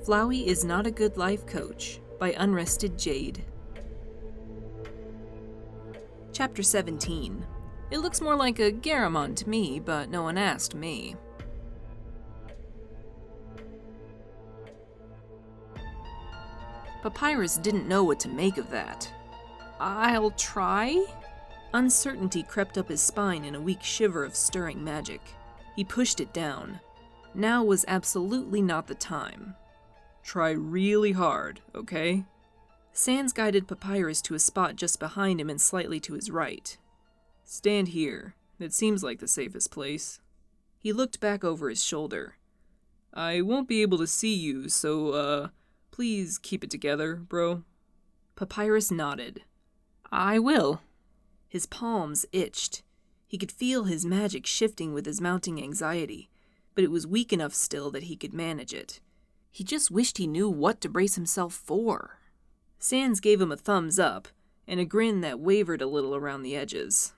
Flowey Is Not a Good Life Coach by Unrestedjade. Chapter 17. It looks more like a Garamond to me, but no one asked me. Papyrus didn't know what to make of that. I'll try? Uncertainty crept up his spine in a weak shiver of stirring magic. He pushed it down. Now was absolutely not the time. Try really hard, okay? Sans guided Papyrus to a spot just behind him and slightly to his right. Stand here. It seems like the safest place. He looked back over his shoulder. I won't be able to see you, so, please keep it together, bro. Papyrus nodded. I will. His palms itched. He could feel his magic shifting with his mounting anxiety, but it was weak enough still that he could manage it. He just wished he knew what to brace himself for. Sans gave him a thumbs up, and a grin that wavered a little around the edges.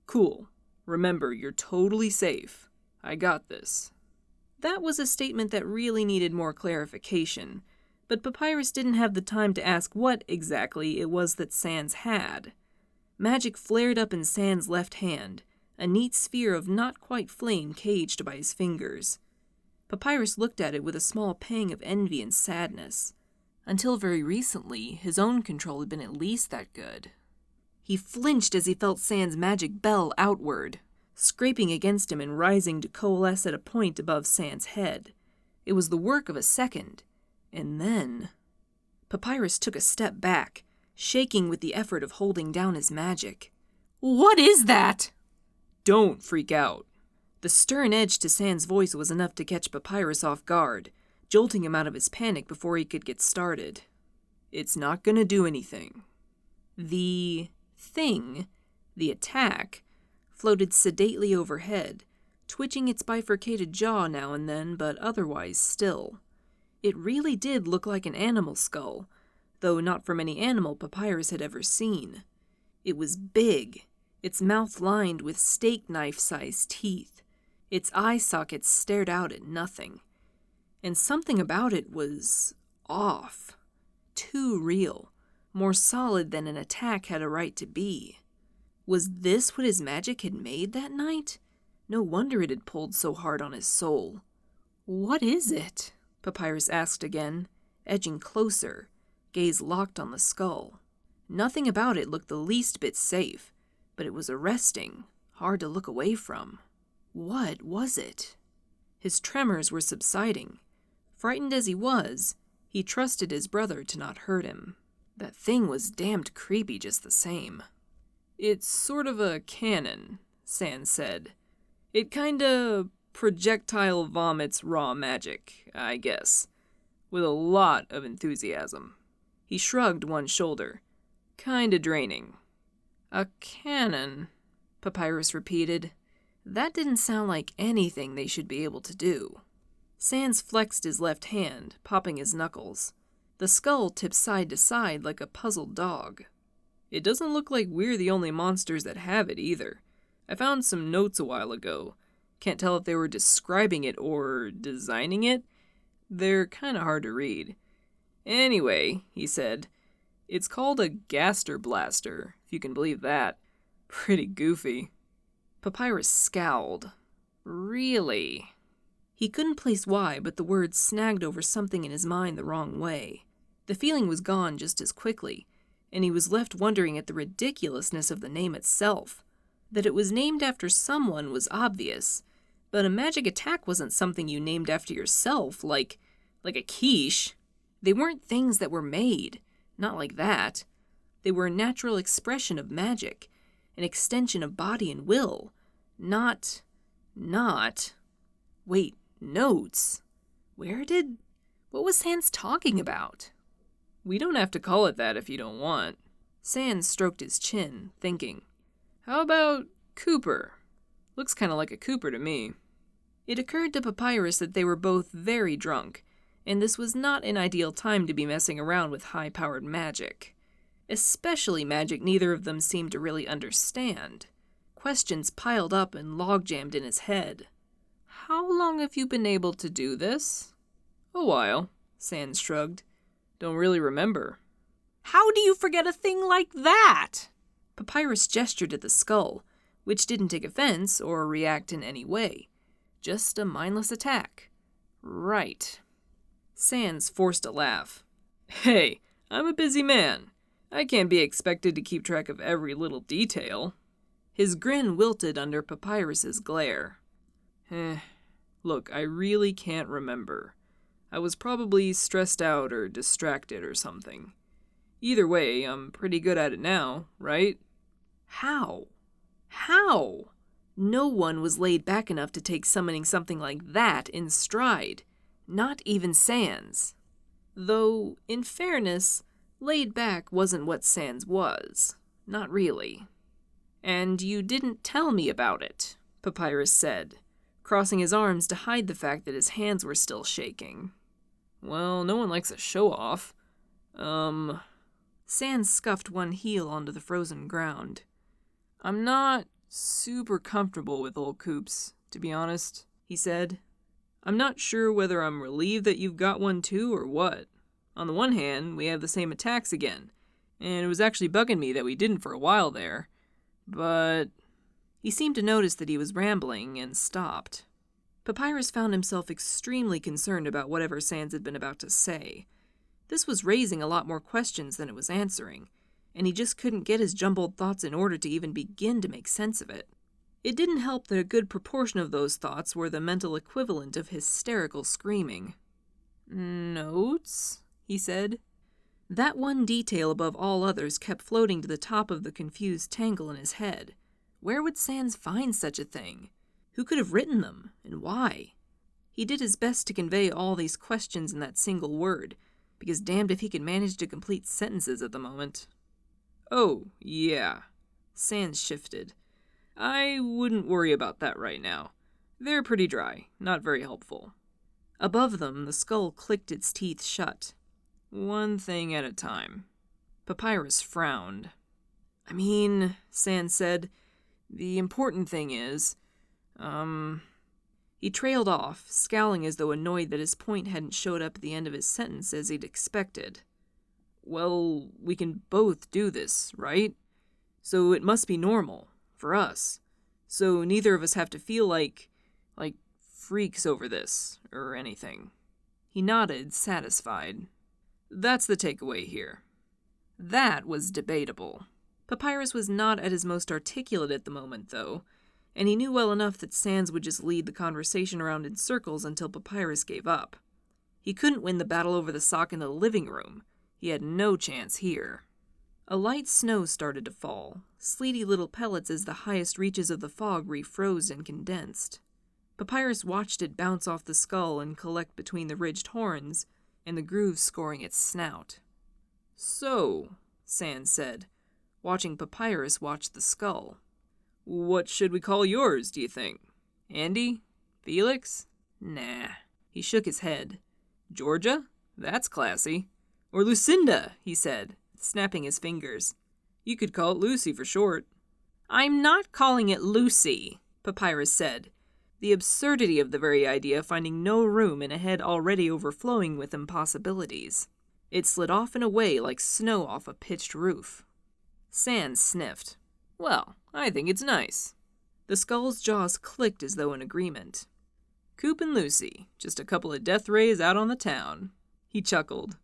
Cool. Remember, you're totally safe. I got this. That was a statement that really needed more clarification, but Papyrus didn't have the time to ask what, exactly, it was that Sans had. Magic flared up in Sans' left hand, a neat sphere of not quite flame caged by his fingers. Papyrus looked at it with a small pang of envy and sadness. Until very recently, his own control had been at least that good. He flinched as he felt Sans' magic bell outward, scraping against him and rising to coalesce at a point above Sans' head. It was the work of a second, and then... Papyrus took a step back, shaking with the effort of holding down his magic. What is that? Don't freak out. The stern edge to Sans' voice was enough to catch Papyrus off guard, jolting him out of his panic before he could get started. It's not gonna do anything. The thing, the attack, floated sedately overhead, twitching its bifurcated jaw now and then, but otherwise still. It really did look like an animal skull, though not from any animal Papyrus had ever seen. It was big, its mouth lined with steak knife-sized teeth. Its eye sockets stared out at nothing. And something about it was off. Too real. More solid than an attack had a right to be. Was this what his magic had made that night? No wonder it had pulled so hard on his soul. What is it? Papyrus asked again, edging closer, gaze locked on the skull. Nothing about it looked the least bit safe, but it was arresting, hard to look away from. What was it? His tremors were subsiding. Frightened as he was, he trusted his brother to not hurt him. That thing was damned creepy just the same. It's sort of a cannon, Sans said. It kinda projectile vomits raw magic, I guess, with a lot of enthusiasm. He shrugged one shoulder. Kinda draining. A cannon, Papyrus repeated. That didn't sound like anything they should be able to do. Sans flexed his left hand, popping his knuckles. The skull tipped side to side like a puzzled dog. It doesn't look like we're the only monsters that have it either. I found some notes a while ago. Can't tell if they were describing it or designing it. They're kinda hard to read. Anyway, he said, it's called a gaster blaster, if you can believe that. Pretty goofy. Papyrus scowled. Really? He couldn't place why, but the words snagged over something in his mind the wrong way. The feeling was gone just as quickly, and he was left wondering at the ridiculousness of the name itself. That it was named after someone was obvious, but a magic attack wasn't something you named after yourself, like a quiche. They weren't things that were made, not like that. They were a natural expression of magic, an extension of body and will, not... Wait, notes? What was Sans talking about? We don't have to call it that if you don't want. Sans stroked his chin, thinking. How about Cooper? Looks kinda like a Cooper to me. It occurred to Papyrus that they were both very drunk, and this was not an ideal time to be messing around with high-powered magic. Especially magic neither of them seemed to really understand. Questions piled up and log-jammed in his head. How long have you been able to do this? A while. Sans shrugged. Don't really remember. How do you forget a thing like that? Papyrus gestured at the skull, which didn't take offense or react in any way. Just a mindless attack. Right. Sans forced a laugh. Hey, I'm a busy man. I can't be expected to keep track of every little detail. His grin wilted under Papyrus's glare. Look, I really can't remember. I was probably stressed out or distracted or something. Either way, I'm pretty good at it now, right? How? How? No one was laid back enough to take summoning something like that in stride. Not even Sans. Though, in fairness, laid back wasn't what Sans was. Not really. And you didn't tell me about it, Papyrus said, crossing his arms to hide the fact that his hands were still shaking. Well, no one likes a show-off. Sans scuffed one heel onto the frozen ground. I'm not super comfortable with old Coops, to be honest, he said. I'm not sure whether I'm relieved that you've got one too or what. On the one hand, we have the same attacks again, and it was actually bugging me that we didn't for a while there. But he seemed to notice that he was rambling and stopped. Papyrus found himself extremely concerned about whatever Sans had been about to say. This was raising a lot more questions than it was answering, and he just couldn't get his jumbled thoughts in order to even begin to make sense of it. It didn't help that a good proportion of those thoughts were the mental equivalent of hysterical screaming. Notes? He said. That one detail above all others kept floating to the top of the confused tangle in his head. Where would Sans find such a thing? Who could have written them, and why? He did his best to convey all these questions in that single word, because damned if he could manage to complete sentences at the moment. Oh, yeah. Sans shifted. I wouldn't worry about that right now. They're pretty dry, not very helpful. Above them, the skull clicked its teeth shut. One thing at a time. Papyrus frowned. I mean, Sans said, the important thing is, He trailed off, scowling as though annoyed that his point hadn't showed up at the end of his sentence as he'd expected. Well, we can both do this, right? So it must be normal, for us. So neither of us have to feel like freaks over this, or anything. He nodded, satisfied. That's the takeaway here. That was debatable. Papyrus was not at his most articulate at the moment, though, and he knew well enough that Sans would just lead the conversation around in circles until Papyrus gave up. He couldn't win the battle over the sock in the living room. He had no chance here. A light snow started to fall, sleety little pellets as the highest reaches of the fog refroze and condensed. Papyrus watched it bounce off the skull and collect between the ridged horns and the grooves scoring its snout. So, Sans said, watching Papyrus watch the skull. What should we call yours, do you think? Andy? Felix? Nah. He shook his head. Georgia? That's classy. Or Lucinda, he said, snapping his fingers. You could call it Lucy for short. I'm not calling it Lucy, Papyrus said, the absurdity of the very idea finding no room in a head already overflowing with impossibilities. It slid off and away like snow off a pitched roof. Sans sniffed. Well, I think it's nice. The skull's jaws clicked as though in agreement. Coop and Lucy, just a couple of death rays out on the town. He chuckled.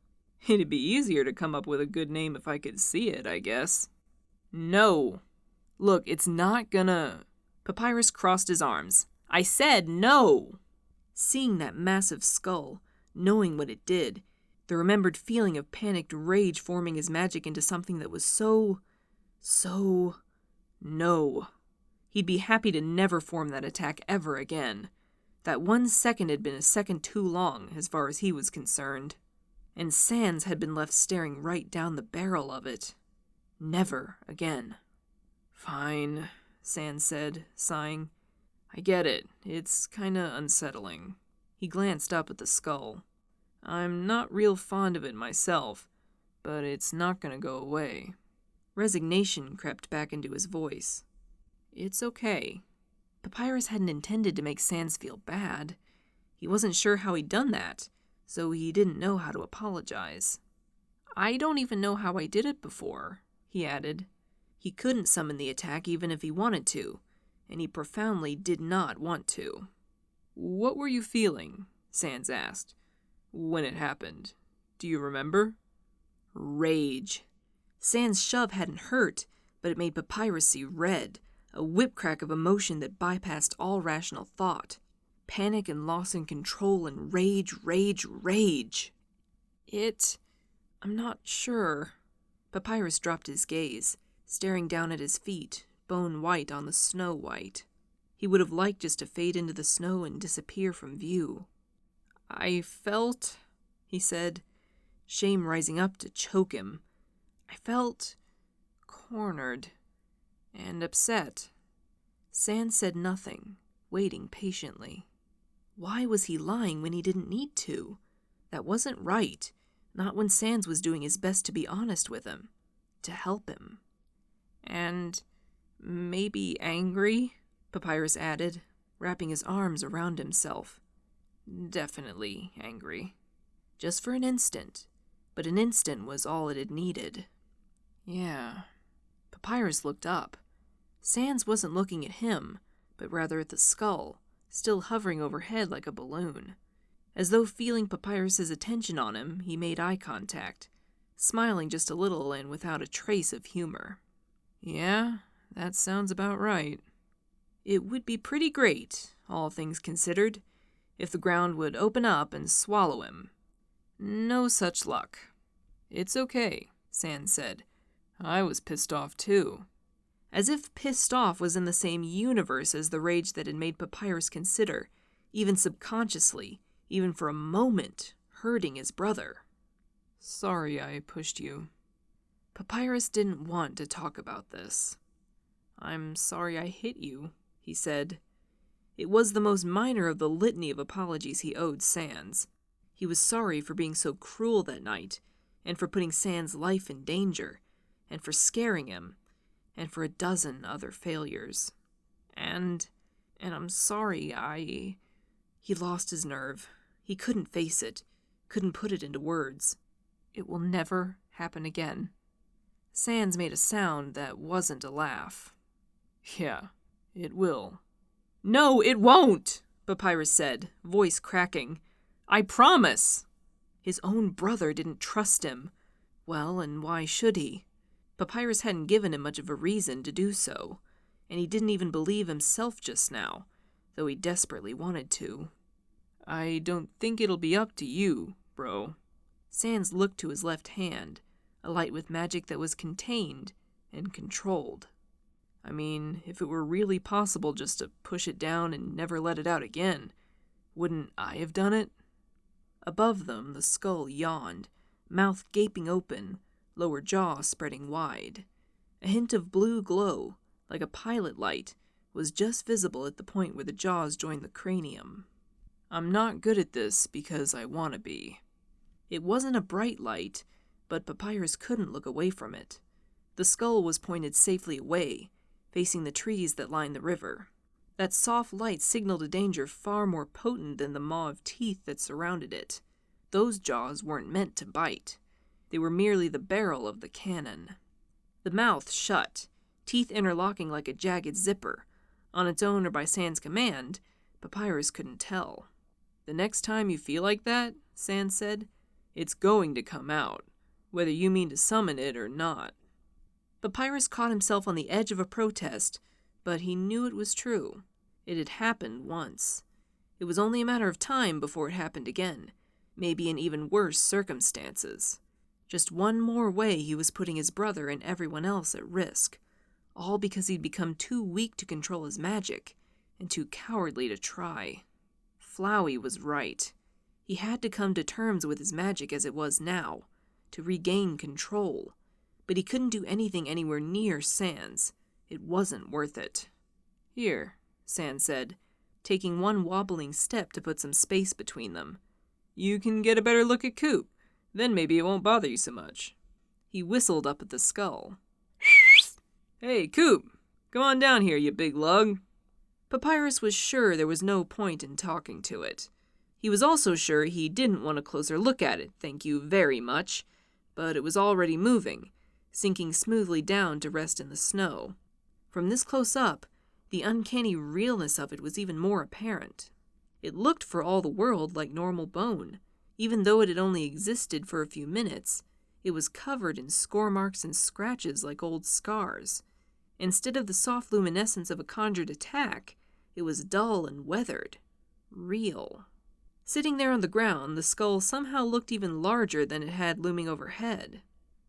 It'd be easier to come up with a good name if I could see it, I guess. No. Look, it's not gonna... Papyrus crossed his arms. I said no! Seeing that massive skull, knowing what it did, the remembered feeling of panicked rage forming his magic into something that was so... no. He'd be happy to never form that attack ever again. That 1 second had been a second too long, as far as he was concerned. And Sans had been left staring right down the barrel of it. Never again. Fine, Sans said, sighing. I get it. It's kinda unsettling. He glanced up at the skull. I'm not real fond of it myself, but it's not gonna go away. Resignation crept back into his voice. It's okay. Papyrus hadn't intended to make Sans feel bad. He wasn't sure how he'd done that, so he didn't know how to apologize. "I don't even know how I did it before," he added. He couldn't summon the attack even if he wanted to, and he profoundly did not want to. "What were you feeling?" Sans asked. "When it happened. Do you remember?" Rage. Sans' shove hadn't hurt, but it made Papyrus see red, a whipcrack of emotion that bypassed all rational thought. Panic and loss in control and rage. I'm not sure. Papyrus dropped his gaze, staring down at his feet, bone white on the snow white. He would have liked just to fade into the snow and disappear from view. "I felt," he said, shame rising up to choke him. "I felt cornered and upset." Sans said nothing, waiting patiently. Why was he lying when he didn't need to? That wasn't right, not when Sans was doing his best to be honest with him, to help him. "And maybe angry," Papyrus added, wrapping his arms around himself. "Definitely angry. Just for an instant, but an instant was all it had needed." "Yeah." Papyrus looked up. Sans wasn't looking at him, but rather at the skull, still hovering overhead like a balloon. As though feeling Papyrus's attention on him, he made eye contact, smiling just a little and without a trace of humor. "Yeah, that sounds about right. It would be pretty great, all things considered, if the ground would open up and swallow him. No such luck." "It's okay," Sans said. "I was pissed off too." As if pissed off was in the same universe as the rage that had made Papyrus consider, even subconsciously, even for a moment, hurting his brother. "Sorry I pushed you." Papyrus didn't want to talk about this. "I'm sorry I hit you," he said. It was the most minor of the litany of apologies he owed Sans. He was sorry for being so cruel that night, and for putting Sans' life in danger, and for scaring him, and for a dozen other failures. And I'm sorry He lost his nerve. He couldn't face it, couldn't put it into words. "It will never happen again." Sans made a sound that wasn't a laugh. "Yeah, it will." "No, it won't," Papyrus said, voice cracking. "I promise." His own brother didn't trust him. Well, and why should he? Papyrus hadn't given him much of a reason to do so, and he didn't even believe himself just now, though he desperately wanted to. "I don't think it'll be up to you, bro." Sans looked to his left hand, alight with magic that was contained and controlled. "I mean, if it were really possible just to push it down and never let it out again, wouldn't I have done it?" Above them, the skull yawned, mouth gaping open, lower jaw spreading wide. A hint of blue glow, like a pilot light, was just visible at the point where the jaws joined the cranium. "I'm not good at this because I want to be." It wasn't a bright light, but Papyrus couldn't look away from it. The skull was pointed safely away, facing the trees that lined the river. That soft light signaled a danger far more potent than the maw of teeth that surrounded it. Those jaws weren't meant to bite. They were merely the barrel of the cannon. The mouth shut, teeth interlocking like a jagged zipper. On its own or by Sans' command, Papyrus couldn't tell. "The next time you feel like that," Sans said, "it's going to come out, whether you mean to summon it or not." Papyrus caught himself on the edge of a protest, but he knew it was true. It had happened once. It was only a matter of time before it happened again, maybe in even worse circumstances. Just one more way he was putting his brother and everyone else at risk, all because he'd become too weak to control his magic, and too cowardly to try. Flowey was right. He had to come to terms with his magic as it was now, to regain control. But he couldn't do anything anywhere near Sans. It wasn't worth it. "Here," Sans said, taking one wobbling step to put some space between them. "You can get a better look at Coop. Then maybe it won't bother you so much." He whistled up at the skull. "Hey, Coop! Come on down here, you big lug." Papyrus was sure there was no point in talking to it. He was also sure he didn't want a closer look at it, thank you very much, but it was already moving, sinking smoothly down to rest in the snow. From this close up, the uncanny realness of it was even more apparent. It looked for all the world like normal bone. Even though it had only existed for a few minutes, it was covered in score marks and scratches like old scars. Instead of the soft luminescence of a conjured attack, it was dull and weathered. Real. Sitting there on the ground, the skull somehow looked even larger than it had looming overhead.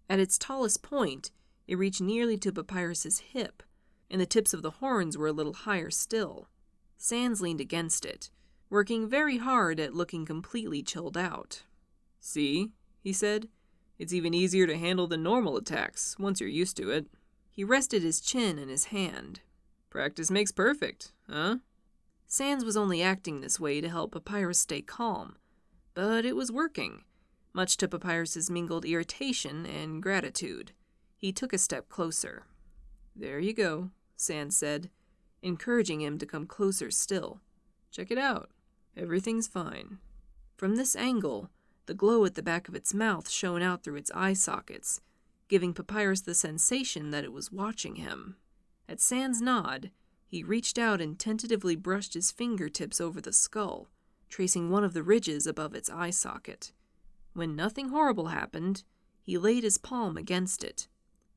At its tallest point, it reached nearly to Papyrus's hip, and the tips of the horns were a little higher still. Sans leaned against it, working very hard at looking completely chilled out. "See," he said, "it's even easier to handle than normal attacks, once you're used to it." He rested his chin in his hand. "Practice makes perfect, huh?" Sans was only acting this way to help Papyrus stay calm, but it was working, much to Papyrus's mingled irritation and gratitude. He took a step closer. "There you go," Sans said, encouraging him to come closer still. "Check it out. Everything's fine." From this angle, the glow at the back of its mouth shone out through its eye sockets, giving Papyrus the sensation that it was watching him. At Sans' nod, he reached out and tentatively brushed his fingertips over the skull, tracing one of the ridges above its eye socket. When nothing horrible happened, he laid his palm against it.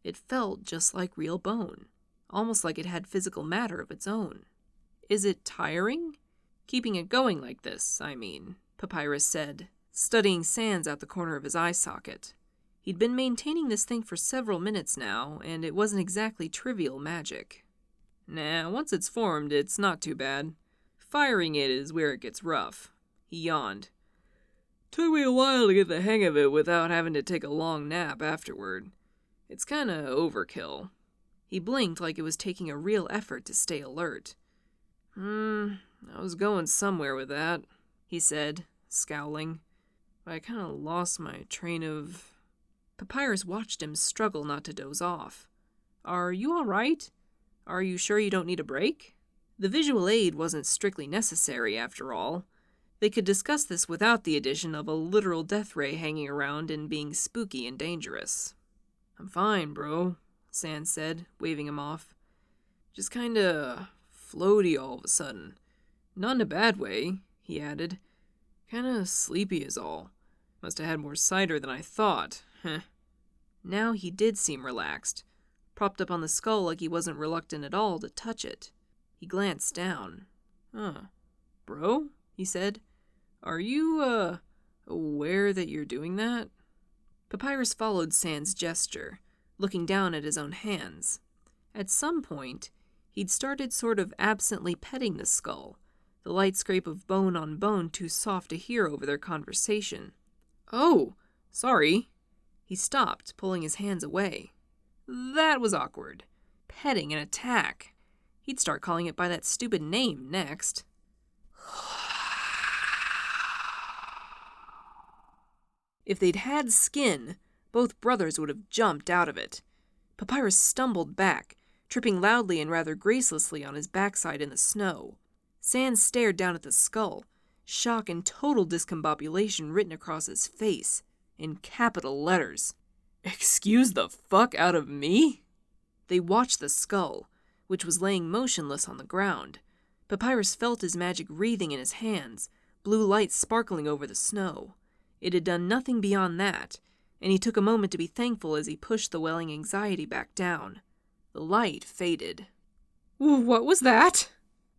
It felt just like real bone, almost like it had physical matter of its own. "Is it tiring? Keeping it going like this, I mean," Papyrus said, studying Sans out the corner of his eye socket. He'd been maintaining this thing for several minutes now, and it wasn't exactly trivial magic. "Nah, once it's formed, it's not too bad. Firing it is where it gets rough." He yawned. "Took me a while to get the hang of it without having to take a long nap afterward. It's kinda overkill." He blinked like it was taking a real effort to stay alert. I was going somewhere with that," he said, scowling. "But I kinda lost my train of..." Papyrus watched him struggle not to doze off. "Are you all right? Are you sure you don't need a break?" The visual aid wasn't strictly necessary, after all. They could discuss this without the addition of a literal death ray hanging around and being spooky and dangerous. "I'm fine, bro," Sans said, waving him off. "Just kinda floaty all of a sudden. Not in a bad way," he added. "Kinda sleepy is all. Must have had more cider than I thought, heh." Now he did seem relaxed, propped up on the skull like he wasn't reluctant at all to touch it. He glanced down. "Bro," he said, "are you, aware that you're doing that?" Papyrus followed Sans' gesture, looking down at his own hands. At some point, he'd started sort of absently petting the skull, the light scrape of bone on bone too soft to hear over their conversation. "Oh, sorry." He stopped, pulling his hands away. That was awkward. Petting an attack. He'd start calling it by that stupid name next. If they'd had skin, both brothers would have jumped out of it. Papyrus stumbled back, tripping loudly and rather gracelessly on his backside in the snow. Sans stared down at the skull, shock and total discombobulation written across his face, in capital letters. "Excuse the fuck out of me?" They watched the skull, which was laying motionless on the ground. Papyrus felt his magic wreathing in his hands, blue light sparkling over the snow. It had done nothing beyond that, and he took a moment to be thankful as he pushed the welling anxiety back down. The light faded. "What was that?"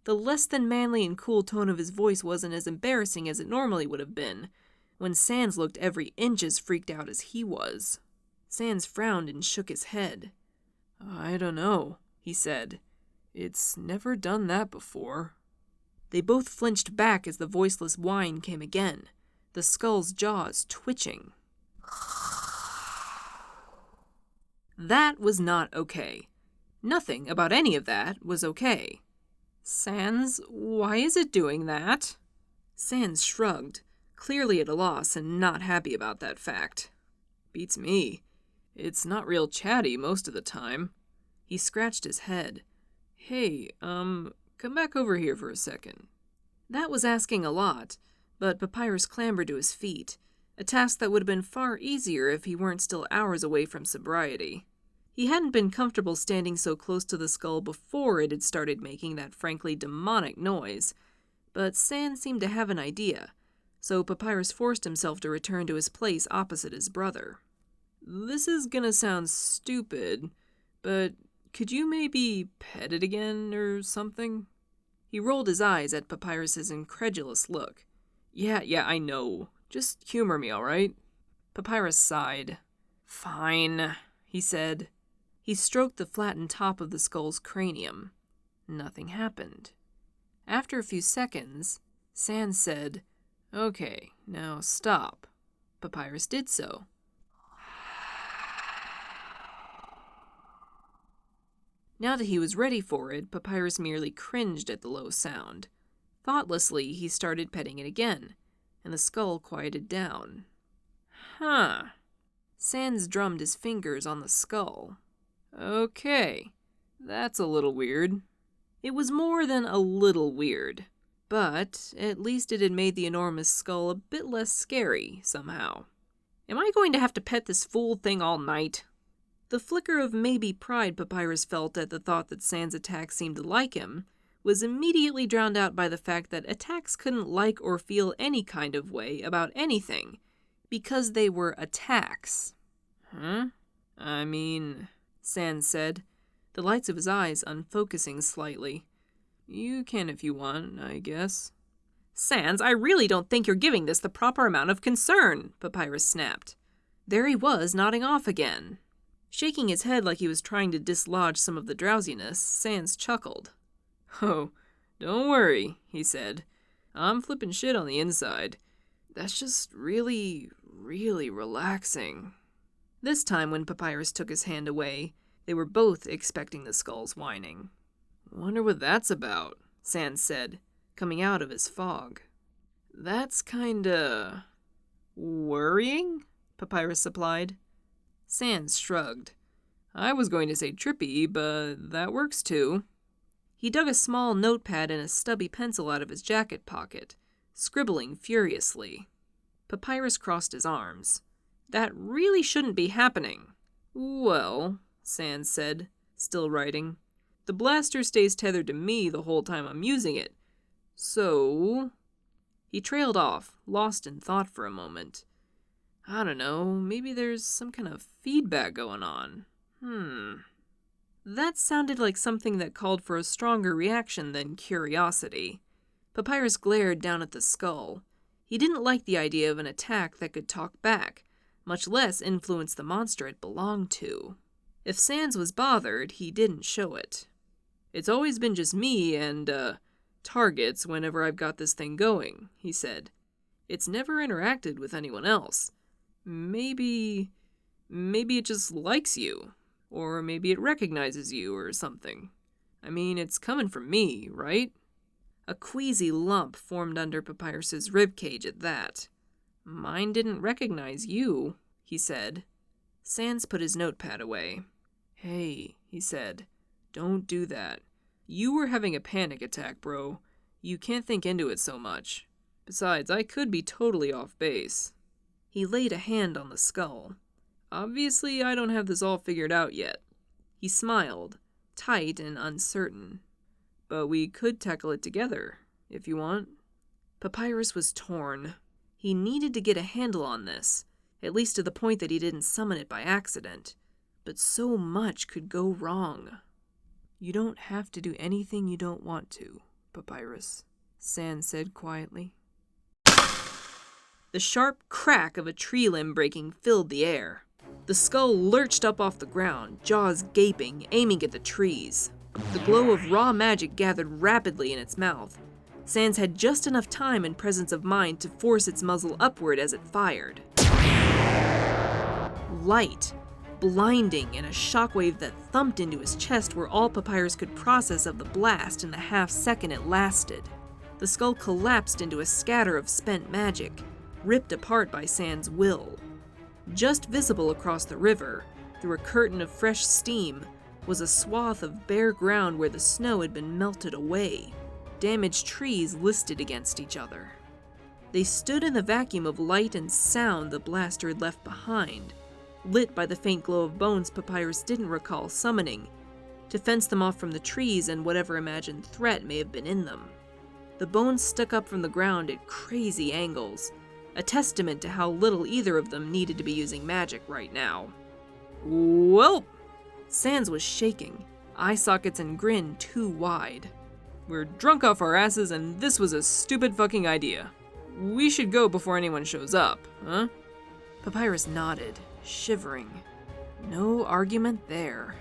The less than manly and cool tone of his voice wasn't as embarrassing as it normally would have been, when Sans looked every inch as freaked out as he was. Sans frowned and shook his head. "I don't know," he said. "It's never done that before." They both flinched back as the voiceless whine came again, the skull's jaws twitching. That was not okay. Nothing about any of that was okay. "Sans, why is it doing that?" Sans shrugged, clearly at a loss and not happy about that fact. "Beats me. It's not real chatty most of the time." He scratched his head. "Hey, come back over here for a second." That was asking a lot, But Papyrus clambered to his feet, a task that would have been far easier if he weren't still hours away from sobriety. He hadn't been comfortable standing so close to the skull before it had started making that frankly demonic noise, but Sans seemed to have an idea, so Papyrus forced himself to return to his place opposite his brother. "This is gonna sound stupid, but could you maybe pet it again or something?" He rolled his eyes at Papyrus's incredulous look. Yeah, I know. Just humor me, alright?" Papyrus sighed. "Fine," he said. He stroked the flattened top of the skull's cranium. Nothing happened. After a few seconds, Sans said, "Okay, now stop." Papyrus did so. Now that he was ready for it, Papyrus merely cringed at the low sound. Thoughtlessly, he started petting it again, and the skull quieted down. Huh. Sans drummed his fingers on the skull. Okay, that's a little weird. It was more than a little weird, but at least it had made the enormous skull a bit less scary, somehow. Am I going to have to pet this fool thing all night? The flicker of maybe pride Papyrus felt at the thought that Sans' attack seemed to like him was immediately drowned out by the fact that attacks couldn't like or feel any kind of way about anything, because they were attacks. Huh? I mean, Sans said, the lights of his eyes unfocusing slightly. You can if you want, I guess. Sans, I really don't think you're giving this the proper amount of concern, Papyrus snapped. There he was, nodding off again. Shaking his head like he was trying to dislodge some of the drowsiness, Sans chuckled. Oh, don't worry, he said. I'm flipping shit on the inside. That's just really relaxing. This time when Papyrus took his hand away, they were both expecting the skull's whining. Wonder what that's about, Sans said, coming out of his fog. That's kinda worrying, Papyrus supplied. Sans shrugged. I was going to say trippy, but that works too. He dug a small notepad and a stubby pencil out of his jacket pocket, scribbling furiously. Papyrus crossed his arms. That really shouldn't be happening. Well, Sans said, still writing, the blaster stays tethered to me the whole time I'm using it. So... He trailed off, lost in thought for a moment. I don't know, maybe there's some kind of feedback going on. That sounded like something that called for a stronger reaction than curiosity. Papyrus glared down at the skull. He didn't like the idea of an attack that could talk back, much less influence the monster it belonged to. If Sans was bothered, he didn't show it. It's always been just me and, targets whenever I've got this thing going, he said. It's never interacted with anyone else. Maybe it just likes you. Or maybe it recognizes you or something. I mean, it's coming from me, right? A queasy lump formed under Papyrus's ribcage at that. Mine didn't recognize you, he said. Sans put his notepad away. Hey, he said, don't do that. You were having a panic attack, bro. You can't think into it so much. Besides, I could be totally off base. He laid a hand on the skull. Obviously, I don't have this all figured out yet. He smiled, tight and uncertain. But we could tackle it together, if you want. Papyrus was torn. He needed to get a handle on this, at least to the point that he didn't summon it by accident. But so much could go wrong. You don't have to do anything you don't want to, Papyrus, Sans said quietly. The sharp crack of a tree limb breaking filled the air. The skull lurched up off the ground, jaws gaping, aiming at the trees. The glow of raw magic gathered rapidly in its mouth. Sans had just enough time and presence of mind to force its muzzle upward as it fired. Light, blinding, and a shockwave that thumped into his chest were all Papyrus could process of the blast in the half-second it lasted. The skull collapsed into a scatter of spent magic, ripped apart by Sans' will. Just visible across the river, through a curtain of fresh steam, was a swath of bare ground where the snow had been melted away. Damaged trees listed against each other. They stood in the vacuum of light and sound the blaster had left behind, lit by the faint glow of bones Papyrus didn't recall summoning, to fence them off from the trees and whatever imagined threat may have been in them. The bones stuck up from the ground at crazy angles, a testament to how little either of them needed to be using magic right now. Welp! Sans was shaking, eye sockets and grin too wide. We're drunk off our asses and this was a stupid fucking idea. We should go before anyone shows up, huh? Papyrus nodded, shivering. No argument there.